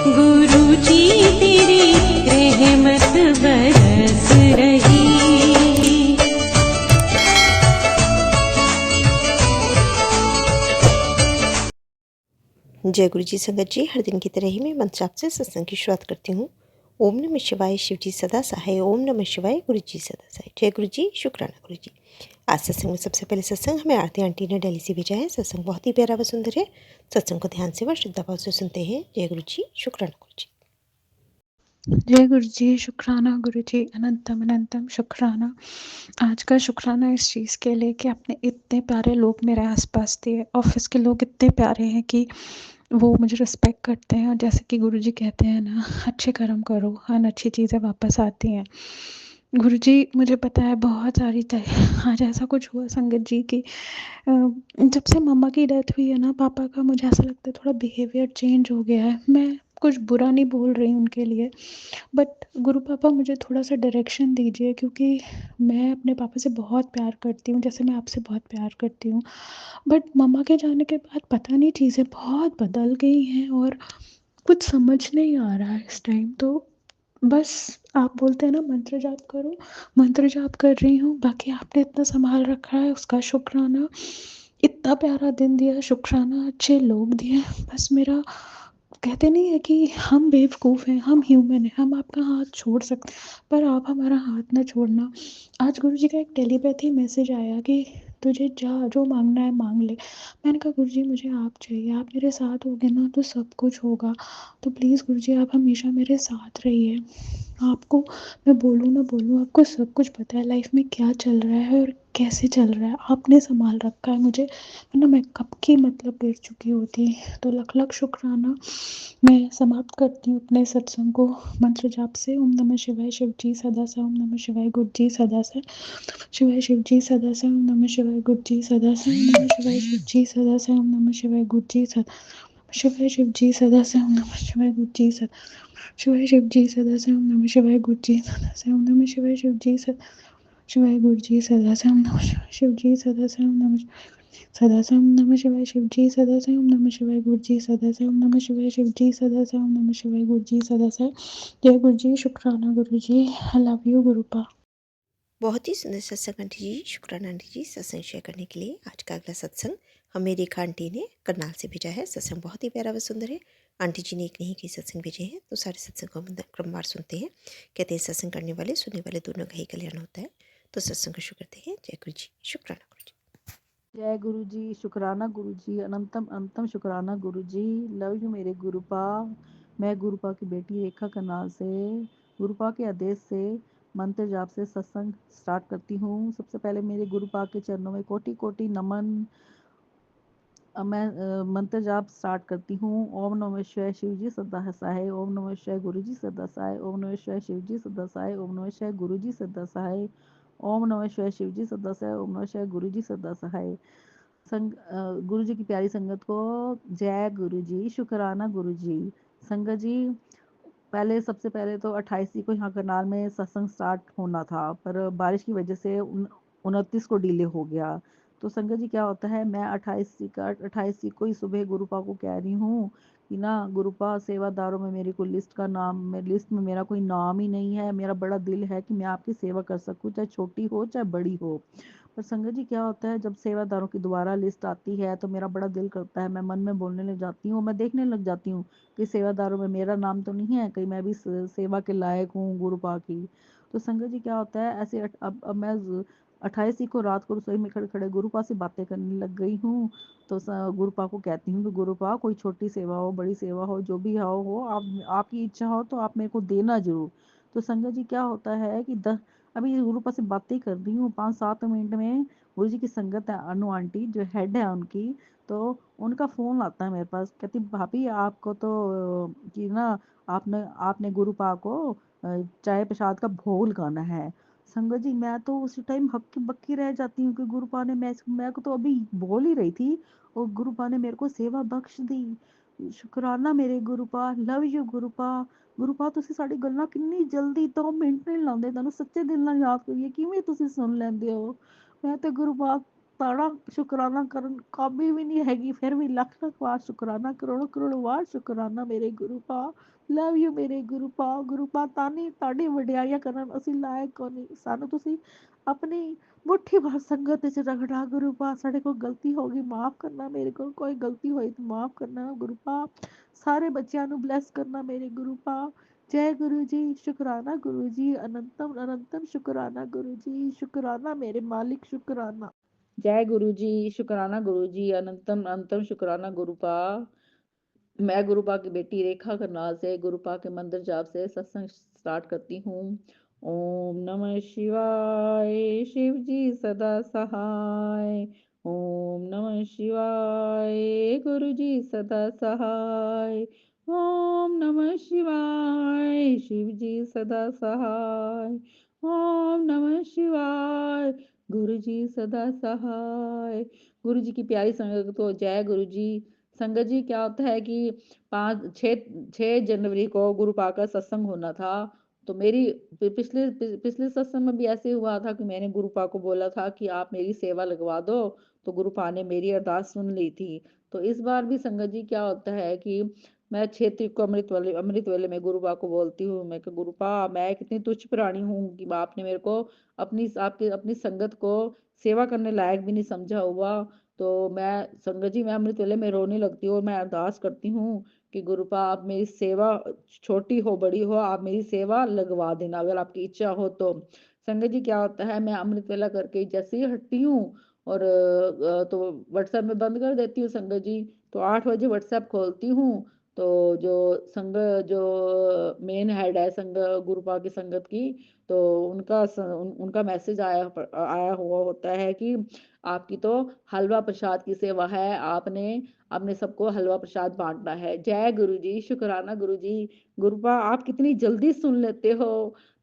गुरु जी तेरी रहमत बरस रही। जय गुरु जी संगत जी, हर दिन की तरह ही मैं मंत्र जाप से सत्संग की शुरुआत करती हूँ। ओम नमः शिवाय, शिव जी सदा सहाय। ओम नमः शिवाय, गुरु जी सदा सहाय। जय गुरु जी, शुक्राना गुरु जी। आज सत्संग में सबसे पहले सत्संग हमें आरती आंटी ने दिल्ली से भेजा है। सत्संग बहुत ही प्यारा व सुंदर है। सत्संग को ध्यान से व श्रद्धाभाव से सुनते हैं। जय गुरु जी, शुक्राना गुरु जी। जय गुरु जी, शुक्राना गुरु जी, अनंतम अनंतम शुक्राना। आज का शुक्राना इस चीज़ के लिए कि आपने इतने प्यारे लोग मेरे आसपास दिए। ऑफिस के लोग इतने प्यारे हैं कि वो मुझे रिस्पेक्ट करते हैं, और जैसे कि गुरु जी कहते हैं ना, अच्छे कर्म करो, अच्छी चीज़ें वापस आती हैं। गुरु जी, मुझे पता है बहुत सारी आज ऐसा कुछ हुआ संगत जी की जब से मम्मा की डेथ हुई है ना, पापा का, मुझे ऐसा लगता है थोड़ा बिहेवियर चेंज हो गया है। मैं कुछ बुरा नहीं बोल रही उनके लिए, बट गुरु पापा मुझे थोड़ा-सा डायरेक्शन दीजिए, क्योंकि मैं अपने पापा से बहुत प्यार करती हूँ, जैसे मैं आपसे बहुत प्यार करती हूँ। बट मम्मा के जाने के बाद पता नहीं चीज़ें बहुत बदल गई हैं, और कुछ समझ नहीं आ रहा है इस टाइम। तो बस आप बोलते हैं ना मंत्र जाप करो, मंत्र जाप कर रही हूँ। बाकी आपने इतना सँभाल रखा है, उसका शुक्राना। इतना प्यारा दिन दिया, शुक्राना। अच्छे लोग दिए। बस मेरा, कहते नहीं है कि हम बेवकूफ़ हैं, हम ह्यूमन हैं, हम आपका हाथ छोड़ सकते हैं, पर आप हमारा हाथ ना छोड़ना। आज गुरुजी का एक टेलीपैथी मैसेज आया कि तुझे जा, जो माँगना है माँग ले। मैंने कहा गुरुजी मुझे आप चाहिए, आप मेरे साथ होगे ना तो सब कुछ होगा। तो प्लीज़ गुरुजी आप हमेशा मेरे साथ रहिए। आपको मैं बोलूँ ना बोलूँ, आपको सब कुछ पता है लाइफ़ में क्या चल रहा है और कैसे चल रहा है। आपने सँभाल रखा है मुझे, वरना मैं कब की मतलब गिर चुकी होती। तो लख-लख शुक्राना। मैं समाप्त करती हूँ अपने सत्संग को मंत्र जाप से। ओम नमः शिवाय, शिव जी सदा से। ओम नमः शिवाय, गुरु जी सदा से। शिवाय शिव जी सदा से। ओम नमः शिवाय, गुरु जी सदा से। ओम नमः शिवाय, शिव जी सदा से। ओम नमः शिवाय, गुरु जी सदा। शिवाय शिव जी सदा से। ओम नमः शिवाय, गुरु जी सदा। शिवाय शिव जी सदा से। ओम नमः शिवाय, गुरु जी सदा से। ओम नमः शिवाय, शिव जी सदा। शिवाय गुरु जी सदा से। ओम नमः शिवाय, शिव जी सदा से। ओम नमः सदा से। ओम नमः शिवाय, शिव जी सदा से। ओम नमः शिवाय, गुरु जी सदा से। ओम नमः शिवाय, शिव जी सदा से। ओम नमः शिवाय, गुरु जी सदा से। जय गुरु जी, शुक्राना गुरु जी। I love you गुरुपा। बहुत ही सुंदर सत्संग आंटी जी, शुक्राना आंटी जी सत्संग शेयर करने के लिए। आज का अगला सत्संग हमें रेखा आंटी ने करनाल से भेजा है। सत्संग बहुत ही प्यारा व सुंदर है। आंटी जी ने एक नहीं कई सत्संग भेजे हैं, तो सारे सत्संग को हम क्रमवार सुनते हैं। कहते हैं सत्संग करने वाले सुनने वाले दोनों का ही कल्याण होता है। तो सत्संग को शुरू करते हैं। जय गुरु जी, शुक्राना गुरु जी। जय गुरु जी, शुक्राना गुरु जी, अनंतम अनंतम शुक्राना गुरु जी। लव यू मेरे गुरुपा। मैं गुरुपा की बेटी रेखा करनाल से गुरुपा के आदेश से मंत्र जाप से सत्संग स्टार्ट करती हूँ। सबसे पहले मेरे गुरुपा के चरणों में कोटि कोटि नमन। मैं मंत्र जाप स्टार्ट करती हूँ। ओम नमः शिवाय, शिव जी सदा सहाय। ओम नमः शिवाय, गुरु जी सदा सहाय। ओम नमः शिवाय, शिव जी सदा सहाय। ओम नमः शिवाय, गुरु जी सदा सहाय। ओम नमः शिवाय, शिव जी सदा सहाय। ओम नमः शिवाय, गुरु जी सदा सहाय। गुरु जी की प्यारी संगत को जय गुरु जी, शुक्राना गुरु जी। संगत जी, पहले सबसे पहले तो 28 को यहाँ करनाल में सत्संग स्टार्ट होना था, पर बारिश की वजह से 29 को डिले हो गया। तो संगत जी क्या होता है, मैं 28 को ही सुबह गुरुपा को कह रही हूँ कि ना गुरुपा, सेवादारों में मेरी कोई लिस्ट में मेरा कोई नाम ही नहीं है। मेरा बड़ा दिल है कि मैं आपकी सेवा कर सकूँ, चाहे छोटी हो चाहे बड़ी हो। पर संगत जी क्या होता है, जब सेवादारों की दोबारा लिस्ट आती है तो मेरा बड़ा दिल करता है, मैं मन में बोलने लग जाती हूँ, मैं देखने लग जाती हूँ कि सेवादारों में मेरा नाम तो नहीं है, कहीं मैं भी सेवा के लायक हूँ गुरुपा की। तो संगत जी क्या होता है, ऐसे अब मैं 28 को रात को रसोई में खड़े खड़े गुरुपा से बातें करने लग गई हूँ। तो गुरुपा को कहती हूँ कि गुरुपा, कोई छोटी सेवा हो बड़ी सेवा हो जो भी हो आप, आपकी इच्छा हो तो आप मेरे को देना जरूर। तो संगत जी क्या होता है कि अभी गुरुपा से बातें कर रही हूँ, 5-7 मिनट में गुरु जी की संगत है, अनु आंटी जो हेड है उनकी, तो उनका फ़ोन आता है मेरे पास। कहती भाभी आपको तो कि ना आपने आपने गुरुपा को चाय प्रसाद का भोग लगाना है। संगत जी मैं तो उसी टाइम हक्की बक्की रह जाती हूँ कि गुरुपा ने मैं को तो अभी बोल ही रही थी और गुरुपा ने मेरे को सेवा बख्श दी। शुक्राना मेरे गुरुपा, लव यू गुरुपा। ਗੁਰੂਪਾ ਤੁਸੀਂ ਸਾਡੀ ਗੱਲਾਂ ਕਿੰਨੀ ਜਲਦੀ 2 ਮਿੰਟ ਨਹੀਂ ਲਾਉਂਦੇ, ਤੁਹਾਨੂੰ ਸੱਚੇ ਦਿਲ ਨਾਲ ਯਾਦ ਕਰੀਏ ਕਿਵੇਂ ਤੁਸੀਂ ਸੁਣ ਲੈਂਦੇ ਹੋ। ਮੈਂ ਤੇ ਗੁਰੂਪਾ ਤੁਹਾਡਾ ਸ਼ੁਕਰਾਨਾ ਕਰਨ ਕਾਬਿਲ ਵੀ ਨਹੀਂ ਹੈਗੀ, ਫਿਰ ਵੀ ਲੱਖ ਲੱਖ ਵਾਰ ਸ਼ੁਕਰਾਨਾ, ਕਰੋੜੋ ਕਰੋੜ ਵਾਰ ਸ਼ੁਕਰਾਨਾ ਮੇਰੇ ਗੁਰੂ ਪਾ। ਲਵ ਯੂ ਮੇਰੇ ਗੁਰੂ ਪਾ। ਗੁਰੂ ਪਾ ਤਾਨੀ ਤੁਹਾਡੀ ਵਡਿਆਈਆਂ ਕਰਨ ਅਸੀਂ ਲਾਇਕ ਕੋ ਨਹੀਂ, ਸਾਨੂੰ ਤੁਸੀਂ ਆਪਣੀ ਮੁੱਠੀ ਭਰ ਸੰਗਤ ਵਿੱਚ ਰੱਖਣਾ ਗੁਰੂ ਪਾ। ਸਾਡੇ ਕੋਲ ਗਲਤੀ ਹੋ ਗਈ ਮਾਫ ਕਰਨਾ, ਮੇਰੇ ਕੋਲ ਕੋਈ ਗਲਤੀ ਹੋਈ ਤਾਂ ਮਾਫ ਕਰਨਾ ਗੁਰੂ ਪਾ। ਸਾਰੇ ਬੱਚਿਆਂ ਨੂੰ ਬਲੈਸ ਕਰਨਾ ਮੇਰੇ ਗੁਰੂ ਪਾ। ਜੈ ਗੁਰੂ ਜੀ, ਸ਼ੁਕਰਾਨਾ ਗੁਰੂ ਜੀ, ਅਨੰਤਮ ਅਨੰਤਮ ਸ਼ੁਕਰਾਨਾ ਗੁਰੂ ਜੀ, ਸ਼ੁਕਰਾਨਾ ਮੇਰੇ ਮਾलिक, शुक्राना। जय गुरु जी, शुक्राना गुरु जी, अनंतम अनंतम शुक्राना गुरु पा। मैं गुरु पा की बेटी रेखा करनाल से गुरु पा के मंदिर जाप से सत्संग स्टार्ट करती हूँ। ओम नमः शिवाय, शिव जी सदा सहाय। ओम नमः शिवाय, गुरु जी सदा सहाय। ओम नमः शिवाय, शिव जी सदा सहाय। ओम नमः शिवाय, गुरु जी सदा सहाय। गुरु जी की प्यारी संगत तो जय गुरु जी। संगत जी क्या होता है कि 6 जनवरी को गुरु पा का सत्संग होना था। तो मेरी पिछले सत्संग में भी ऐसे हुआ था कि मैंने गुरु पा को बोला था कि आप मेरी सेवा लगवा दो, तो गुरु पा ने मेरी अरदास सुन ली थी। तो इस बार भी संगत जी क्या होता है कि मैं क्षेत्र को अमृत वेले में गुरु पा को बोलती हूँ, मैं गुरु पा मैं कितनी तुच्छ प्राणी हूँ कि आपने मेरे को अपनी संगत को सेवा करने लायक भी नहीं समझा हुआ। तो मैं संगत जी मैं अमृत वेले में रोने लगती हूँ और मैं अरदास करती हूँ कि गुरुपा आप मेरी सेवा छोटी हो बड़ी हो आप मेरी सेवा लगवा देना अगर आपकी इच्छा हो तो। संगत जी क्या होता है मैं अमृत वेला करके जैसे ही हटती हूँ और तो व्हाट्सएप में बंद कर देती हूँ संगत जी। तो 8 बजे व्हाट्सएप खोलती हूँ तो जो मेन हेड है संघ गुरुपा की संगत की, तो उनका मैसेज आया हुआ होता है कि आपकी तो हलवा प्रसाद की सेवा है, आपने अपने सबको हलवा प्रसाद बांटना है। जय गुरु जी, शुक्राना गुरु जी। गुरुपा आप कितनी जल्दी सुन लेते हो,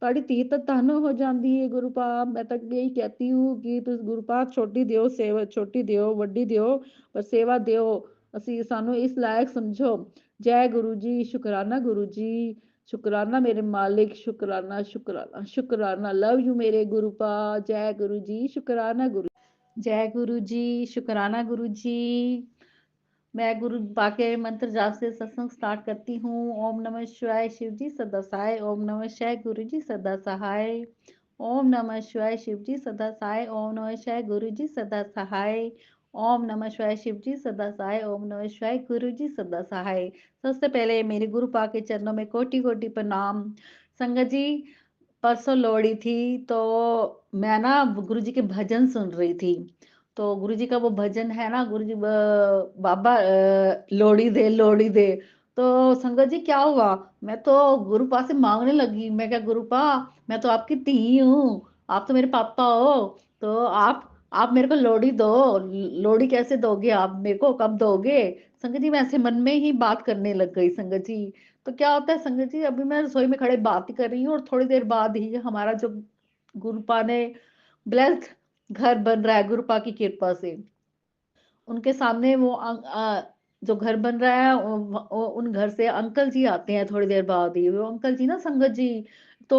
ਤੁਹਾਡੀ ਧੀ ਤਾਂ ਧਨ ਹੋ ਜਾਂਦੀ ਹੈ ਗੁਰੂਪਾ। ਮੈਂ ਤਾਂ ਇਹੀ कहती हूँ कि ਤੁਸੀਂ ਗੁਰੂਪਾ ਛੋਟੀ ਦਿਓ ਸੇਵਾ, ਛੋਟੀ ਦਿਓ ਵੱਡੀ ਦਿਓ ਪਰ ਸੇਵਾ ਦਿਓ, ਅਸੀਂ ਸਾਨੂੰ ਇਸ ਲਾਇਕ ਸਮਝੋ। ਜੈ ਗੁਰੂ ਜੀ, ਸ਼ੁਕਰਾਨਾ ਗੁਰੂ ਜੀ, ਸ਼ੁਕਰਾਨਾ ਮੇਰੇ ਮਾलिक, शुक्राना शुक्राना शुक्राना। लव यू मेरे गुरुपा। जय गुरु जी, शुक्राना गुरु। जय गुरु जी, शुक्राना गुरु जी। मैं गुरु बाके मंत्र जाप से सत्संग स्टार्ट करती हूँ। ओम नमः शिवाय, शिव जी सदा सहाय। ओम नमः शिवाय, गुरु जी सदा सहाय। ओम नमः शिवाय, शिव जी सदा सहाय। ओम नमः शिवाय, गुरु जी सदा सहाय। ओम नमः शिवाय, शिव जी सदा सहाय। ओम नमः शिवाय, गुरु जी सदा सहाय। सबसे पहले मेरे गुरु पा के चरणों में कोटि कोटि प्रणाम। संगत जी परसों लोहड़ी थी तो मैं ना गुरु जी के भजन सुन रही थी। तो गुरु जी का वो भजन है ना, गुरु जी बाबा लोहड़ी दे। तो संगत जी क्या हुआ, मैं तो गुरु पा से मांगने लगी। मैं क्या गुरु पा मैं तो आपकी धी हूँ, आप तो मेरे पापा हो, तो आप मेरे को लोहड़ी दो। लोहड़ी कैसे दोगे आप मेरे को, कब दोगे? संगत जी मैं ऐसे मन में ही बात करने लग गई संगत जी। तो क्या होता है संगत जी, अभी मैं रसोई में खड़े बात ही कर रही हूँ और थोड़ी देर बाद ही हमारा जो गुरुपा ने ब्लेस्ड घर बन रहा है गुरुपा की कृपा से, उनके सामने वो जो घर बन रहा है उन घर से अंकल जी आते हैं थोड़ी देर बाद ही। वो अंकल जी ना संगत जी तो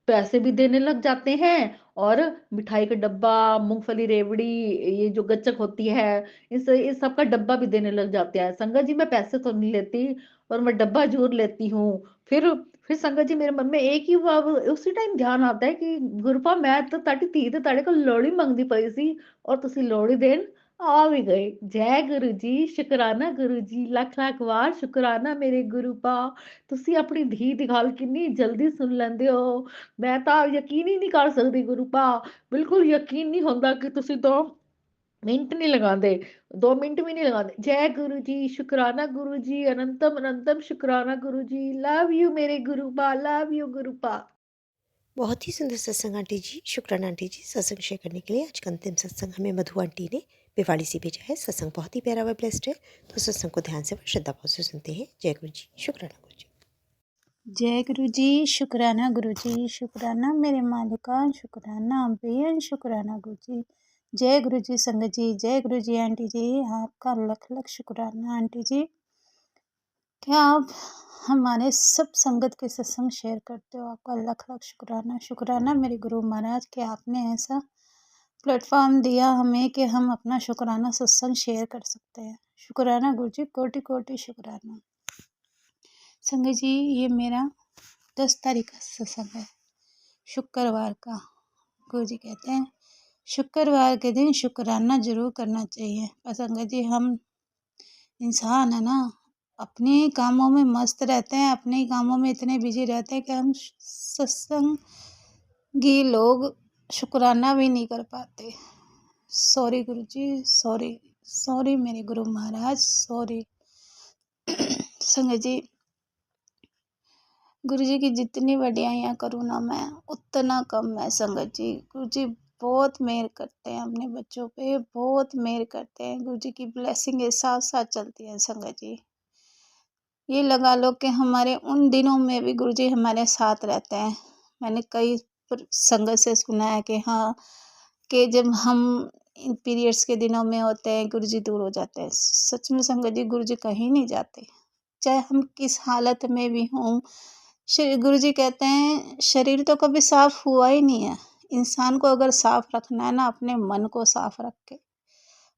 पैसे भी देने लग जाते हैं और मिठाई का डब्बा, मूंगफली रेवड़ी, ये जो गच्चक होती है, इस सब का डब्बा भी देने लग जाते हैं। संगत जी मैं पैसे तो नहीं लेती पर मैं डब्बा जरूर लेती हूँ। फिर संगत जी मेरे मन में एक ही उसी टाइम ध्यान आता है कि गुरपा मैं तो ताड़ी धी ਤੇ ਤੁਹਾਡੇ ਕੋਲ ਲੋਹੜੀ ਮੰਗਦੀ ਪਈ ਸੀ ਔਰ ਤੁਸੀਂ ਲੋਹੜੀ ਦੇਣ ਆ ਵੀ ਗਏ। ਜੈ ਗੁਰੂ ਜੀ, ਸ਼ੁਕਰਾਨਾ ਗੁਰੂ ਜੀ, ਲੱਖ ਲੱਖ ਵਾਰ ਸ਼ੁਕਰਾਨਾ ਮੇਰੇ ਗੁਰੂ ਪਾ। ਤੁਸੀਂ ਆਪਣੀ ਧੀ ਦੀ ਗੱਲ ਕਿੰਨੀ ਜਲਦੀ ਸੁਣ ਲੈਂਦੇ ਹੋ, ਮੈਂ ਤਾਂ ਯਕੀਨ ਹੀ ਨਹੀਂ ਕਰ ਸਕਦੀ ਗੁਰੂ ਪਾ। ਬਿਲਕੁਲ ਯਕੀਨ ਨਹੀਂ ਹੁੰਦਾ ਕਿ ਤੁਸੀਂ 2 ਮਿੰਟ ਨਹੀਂ ਲਗਾਉਂਦੇ, 2 ਮਿੰਟ ਵੀ ਨਹੀਂ ਲਗਾਉਂਦੇ। ਜੈ ਗੁਰੂ ਜੀ, ਸ਼ੁਕਰਾਨਾ ਗੁਰੂ ਜੀ, ਅਨੰਤਮ ਅਨੰਤਮ ਸ਼ੁਕਰਾਨਾ ਗੁਰੂ ਜੀ। ਲਵ ਯੂ ਮੇਰੇ ਗੁਰੂ ਪਾ, लव यू गुरु पा। बहुत ही सुंदर सत्संग आंटी जी, शुक्राना आंटी जी सत्संग शेयर करने के लिए। आज का अंतिम सत्संग हमें मधु आंटी ने भिवाड़ी से भेजा है। सत्संग बहुत ही प्यारा व ब्लेस्ड है, तो सत्संग को ध्यान से व श्रद्धा भाव से सुनते हैं। जय गुरु जी, शुक्राना गुरु जी। जय गुरु जी, शुक्राना गुरु जी, शुक्राना मेरे मालिका, शुक्राना बेन, शुक्राना गुरु जी। जय गुरु जी संगत जी, जय गुरु जी आंटी जी, आपका लख लख शुक्राना आंटी जी। क्या आप हमारे सब संगत के सत्संग शेयर करते हो, आपका लख लख शुक्राना। शुक्राना मेरे गुरु महाराज कि आपने ऐसा प्लेटफॉर्म दिया हमें कि हम अपना शुक्राना सत्संग शेयर कर सकते हैं। शुक्राना गुरु जी, कोटि कोटि शुक्राना। संगत जी, ये मेरा 10 तारीख का सत्संग है, शुक्रवार का। गुरु जी कहते हैं शुक्रवार के दिन शुक्राना जरूर करना चाहिए। पर संगत जी, हम इंसान है ना, अपने कामों में मस्त रहते हैं, अपने ही कामों में इतने बिजी रहते हैं कि हम सत्संगी लोग शुक्राना भी नहीं कर पाते। सॉरी गुरु जी, सॉरी सॉरी मेरे गुरु महाराज, सॉरी। संगत जी, गुरु जी की जितनी बढ़ियाइयाँ करूँ ना मैं, उतना कम है संगत जी। गुरु जी बहुत मेहर करते हैं अपने बच्चों पे, बहुत मेहर करते हैं। गुरु जी की ब्लेसिंग साथ साथ चलती है संगत जी। ये लगा लो कि हमारे उन दिनों में भी गुरु जी हमारे साथ रहते हैं। मैंने कई संगत से सुना है कि हाँ, कि जब हम इन पीरियड्स के दिनों में होते हैं गुरु जी दूर हो जाते हैं। सच में संगत जी, गुरु जी कहीं नहीं जाते, चाहे हम किस हालत में भी हों। गुरु जी कहते हैं शरीर तो कभी साफ हुआ ही नहीं है। इंसान को अगर साफ रखना है ना, अपने मन को साफ रख के,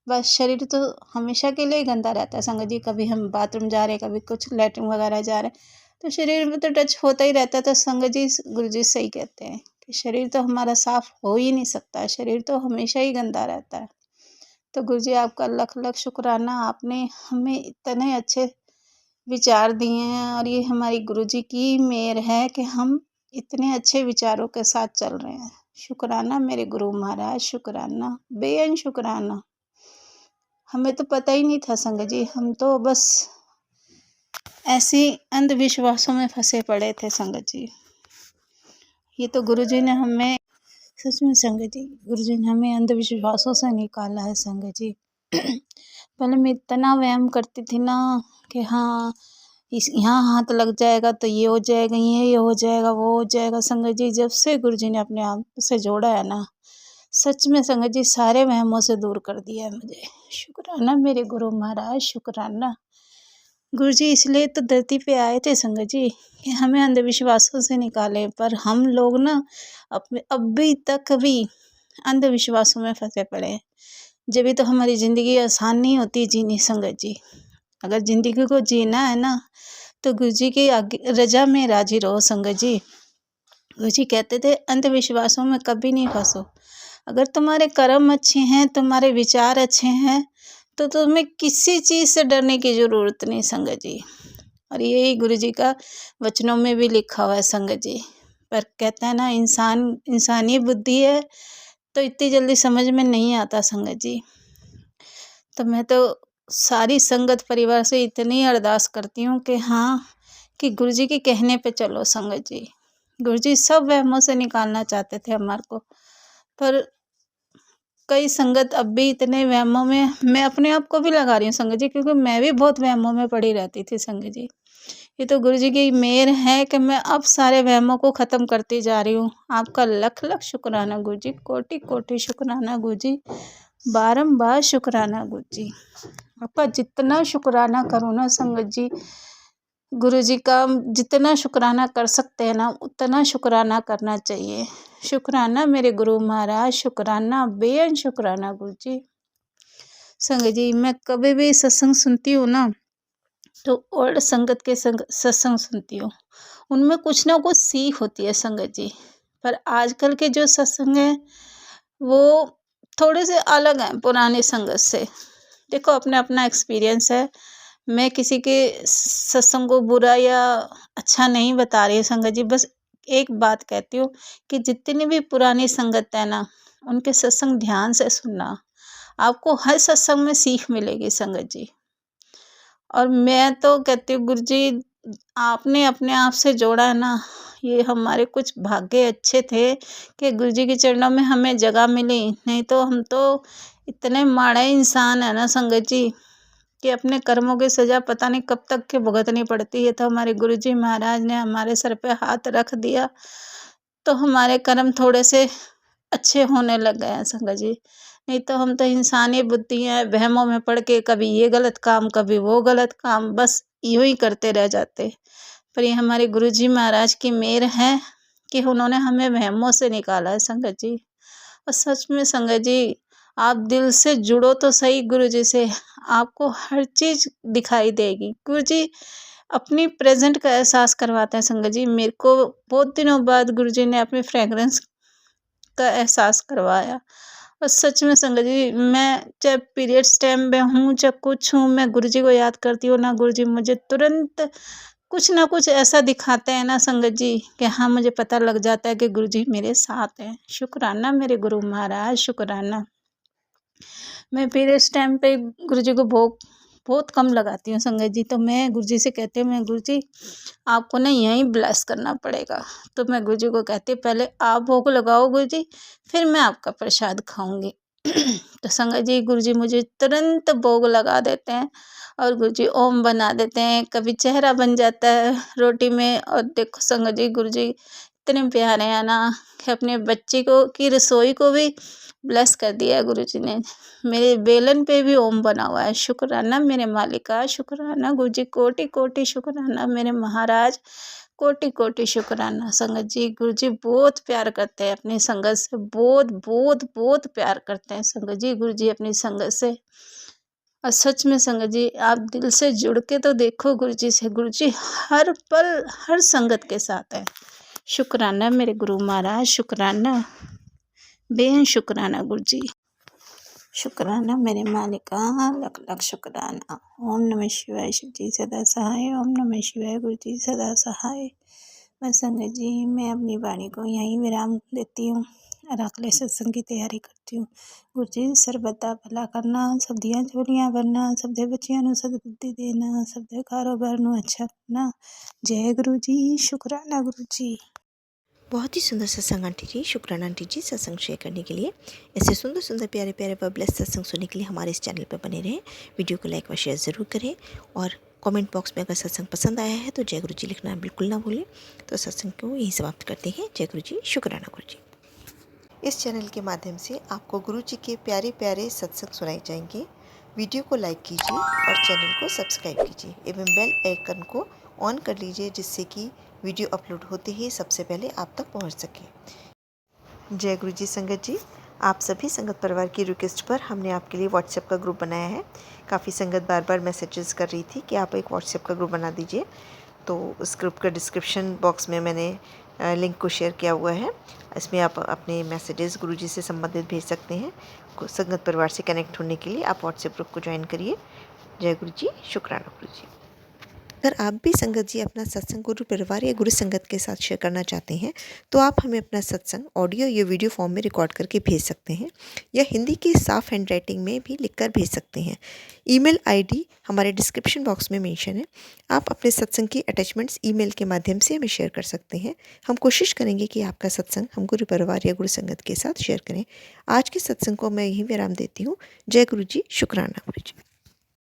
बस शरीर तो हमेशा के लिए गंदा रहता है संगत जी। कभी हम बाथरूम जा रहे हैं, कभी कुछ लैट्रिन वगैरह जा रहे हैं, तो शरीर में तो टच होता ही रहता है। तो संगत जी, गुरु जी सही कहते हैं कि शरीर तो हमारा साफ हो ही नहीं सकता, शरीर तो हमेशा ही गंदा रहता है। तो गुरु जी आपका लख लख शुक्राना, आपने हमें इतने अच्छे विचार दिए हैं, और ये हमारी गुरु जी की मेहर है कि हम इतने अच्छे विचारों के साथ चल रहे हैं। शुक्राना मेरे गुरु महाराज, शुक्राना, बेअन शुक्राना। हमें तो पता ही नहीं था संगत जी, हम तो बस ऐसे अंधविश्वासों में फंसे पड़े थे संगत जी। ये तो गुरु जी ने हमें, सच में संगत जी, गुरु जी ने हमें अंधविश्वासों से निकाला है संगत जी। पहले मैं इतना वहम करती थी ना कि हाँ, इस यहाँ हाथ लग जाएगा तो ये हो जाएगा, ये हो जाएगा, वो हो जाएगा। संगत जी, जब से गुरु जी ने अपने आप से जोड़ा है ना, सच में संगत जी सारे वहमों से दूर कर दिया है मुझे। शुक्राना मेरे गुरु महाराज, शुक्राना। गुरु जी इसलिए तो धरती पे आए थे संगत जी कि हमें अंधविश्वासों से निकाले, पर हम लोग ना अपने अभी तक भी अंधविश्वासों में फंसे पड़े हैं। जब भी तो हमारी ज़िंदगी आसान नहीं होती जीनी संगत जी। अगर ज़िंदगी को जीना है ना, तो गुरु जी की आगे रजा में राजी रहो संगत जी। गुरु जी कहते थे अंधविश्वासों में कभी नहीं फंसो। अगर तुम्हारे कर्म अच्छे हैं, तुम्हारे विचार अच्छे हैं, तो तुम्हें किसी चीज़ से डरने की ज़रूरत नहीं संगत जी। और यही गुरु जी का वचनों में भी लिखा हुआ है संगत जी। पर कहते हैं ना, इंसानी बुद्धि है तो इतनी जल्दी समझ में नहीं आता संगत जी। तो मैं तो सारी संगत परिवार से इतनी अरदास करती हूँ कि हाँ, कि गुरु जी के कहने पे चलो संगत जी। गुरु जी सब वहमों से निकालना चाहते थे हमारे को, पर कई संगत अब भी इतने वहमों में, मैं अपने आप को भी लगा रही हूँ संगत जी, क्योंकि मैं भी बहुत वहमों में पड़ी रहती थी संगत जी। ये तो गुरु जी की मेहर है कि मैं अब सारे वहमों को ख़त्म करती जा रही हूँ। आपका लख लख शुक्राना गुरु जी, कोटि कोटि शुक्राना गुरु जी, बारंबार शुक्राना गुरु जी। आपका जितना शुक्राना करूँ ना संगत जी, गुरु जी का जितना शुक्राना कर सकते हैं ना, उतना शुक्राना करना चाहिए। शुक्राना मेरे गुरु महाराज, शुक्राना, बेअन शुक्राना गुरु जी। संगत जी, मैं कभी भी सत्संग सुनती हूँ ना, तो ओल्ड संगत के सत्संग सुनती हूँ, उनमें कुछ ना कुछ सीख होती है संगत जी। पर आजकल के जो सत्संग हैं वो थोड़े से अलग हैं पुराने संगत से। देखो, अपना अपना एक्सपीरियंस है, मैं किसी के सत्संग को बुरा या अच्छा नहीं बता रही हूँ संगत जी। बस एक बात कहती हूँ कि जितनी भी पुरानी संगत है ना, उनके सत्संग ध्यान से सुनना, आपको हर सत्संग में सीख मिलेगी संगत जी। और मैं तो कहती हूँ गुरु जी, आपने अपने आप से जोड़ा है ना, ये हमारे कुछ भाग्य अच्छे थे कि गुरु जी के चरणों में हमें जगह मिली। नहीं तो हम तो इतने माड़े इंसान है ना संगत जी कि अपने कर्मों की सज़ा पता नहीं कब तक के भुगतनी पड़ती है। तो हमारे गुरु जी महाराज ने हमारे सर पे हाथ रख दिया तो हमारे कर्म थोड़े से अच्छे होने लग गए हैं संगत जी। नहीं तो हम तो इंसानी बुद्धि हैं, वहमों में पड़ के कभी ये गलत काम, कभी वो गलत काम, बस यूँ ही करते रह जाते। पर ये हमारे गुरु जी महाराज की मेहर है कि उन्होंने हमें वहमों से निकाला है संगत जी। और सच में संगत जी, आप दिल से जुड़ो तो सही गुरु जी से, आपको हर चीज़ दिखाई देगी। गुरु जी अपनी प्रेज़ेंट का एहसास करवाते हैं संगत जी। मेरे को बहुत दिनों बाद गुरु जी ने अपनी फ्रेग्रेंस का एहसास करवाया। और सच में संगत जी, मैं चाहे पीरियड्स टाइम पे हूँ, चाहे कुछ हूँ, मैं गुरु जी को याद करती हूँ ना, गुरु जी मुझे तुरंत कुछ ना कुछ ऐसा दिखाते हैं ना संगत जी, कि हाँ, मुझे पता लग जाता है कि गुरु जी मेरे साथ हैं। शुक्राना मेरे गुरु महाराज, शुक्राना। मैं पीरियड्स टाइम पे गुरु जी को भोग बहुत कम लगाती हूँ संगत जी। तो मैं गुरु जी से कहती हूँ, मैं गुरु जी आपको ना यहीं ब्लेस करना पड़ेगा। तो मैं गुरु जी को कहती हूँ, पहले आप भोग लगाओ गुरु जी, फिर मैं आपका प्रसाद खाऊंगी। तो संगत जी गुरु जी मुझे तुरंत भोग लगा देते हैं और गुरु जी ओम बना देते हैं। कभी चेहरा बन जाता है रोटी में। और देखो संगत जी, गुरु जी इतने प्यारे हैं ना कि अपने बच्ची को की रसोई को भी ब्लेस कर दिया है गुरु जी ने। मेरे बेलन पे भी ओम बना हुआ है। शुक्राना मेरे मालिका, शुक्राना गुरु जी, कोटि कोटि शुक्राना मेरे महाराज, कोटि कोटि शुक्राना। संगत जी गुरु जी बहुत प्यार करते हैं अपनी संगत से, बहुत बहुत बहुत प्यार करते हैं संगत जी गुरु जी अपनी संगत से। और सच में संगत जी, आप दिल से जुड़ के तो देखो गुरु जी से, गुरु जी हर पल हर संगत के साथ है। शुक्राना मेरे गुरु महाराज, शुक्राना, बेहद शुक्राना गुरु जी, शुक्राना मेरे मालिका, लख लख शुक्राना। ओम नमः शिवाय, शिव जी सदा सहाय। ओम नमः शिवाय, गुरु जी सदा सहाय। बस संगत जी, मैं अपनी वाणी को यहीं विराम देती हूँ और अगले सत्संग की तैयारी करती हूँ। गुरु जी सर्वदा भला करना, सब दियाँ झोलियाँ भरना, सब दे बच्चियां नू सदबुद्धि देना, सब दे कारोबार नू अच्छा करना। जय गुरु जी, शुक्राना गुरु जी। बहुत ही सुंदर सत्संग आंटी जी, शुक्राना आंटी जी सत्संग शेयर करने के लिए। ऐसे सुंदर सुंदर प्यारे प्यारे व ब्लेस सत्संग सुनने के लिए हमारे इस चैनल पर बने रहें। वीडियो को लाइक व शेयर ज़रूर करें और कमेंट बॉक्स में अगर सत्संग पसंद आया है तो जय गुरु जी लिखना बिल्कुल ना भूलें। तो सत्संग को यहीं समाप्त करते हैं। जय गुरु जी, शुक्राना गुरु जी। इस चैनल के माध्यम से आपको गुरु जी के प्यारे प्यारे सत्संग सुनाए जाएंगे। वीडियो को लाइक कीजिए और चैनल को सब्सक्राइब कीजिए एवं बेल आइकन को ऑन कर लीजिए, जिससे कि वीडियो अपलोड होते ही सबसे पहले आप तक पहुंच सके। जय गुरु जी संगत जी, आप सभी संगत परिवार की रिक्वेस्ट पर हमने आपके लिए व्हाट्सएप का ग्रुप बनाया है। काफ़ी संगत बार बार मैसेजेस कर रही थी कि आप एक व्हाट्सएप का ग्रुप बना दीजिए। तो उस ग्रुप का डिस्क्रिप्शन बॉक्स में मैंने लिंक को शेयर किया हुआ है। इसमें आप अपने मैसेजेस गुरु जी से संबंधित भेज सकते हैं। संगत परिवार से कनेक्ट होने के लिए आप व्हाट्सएप ग्रुप को ज्वाइन करिए। जय गुरु जी, शुक्राना गुरु जी। अगर आप भी संगत जी अपना सत्संग गुरु परिवार या गुरु संगत के साथ शेयर करना चाहते हैं तो आप हमें अपना सत्संग ऑडियो या वीडियो फॉर्म में रिकॉर्ड करके भेज सकते हैं या हिंदी की साफ हैंड राइटिंग में भी लिखकर भेज सकते हैं। ईमेल आईडी हमारे डिस्क्रिप्शन बॉक्स में मेंशन है। आप अपने सत्संग की अटैचमेंट्स ईमेल के माध्यम से हमें शेयर कर सकते हैं। हम कोशिश करेंगे कि आपका सत्संग हम गुरु परिवार या गुरु संगत के साथ शेयर करें। आज के सत्संग को मैं यहीं विराम देती हूँ। जय गुरु जी, शुक्राना गुरु जी।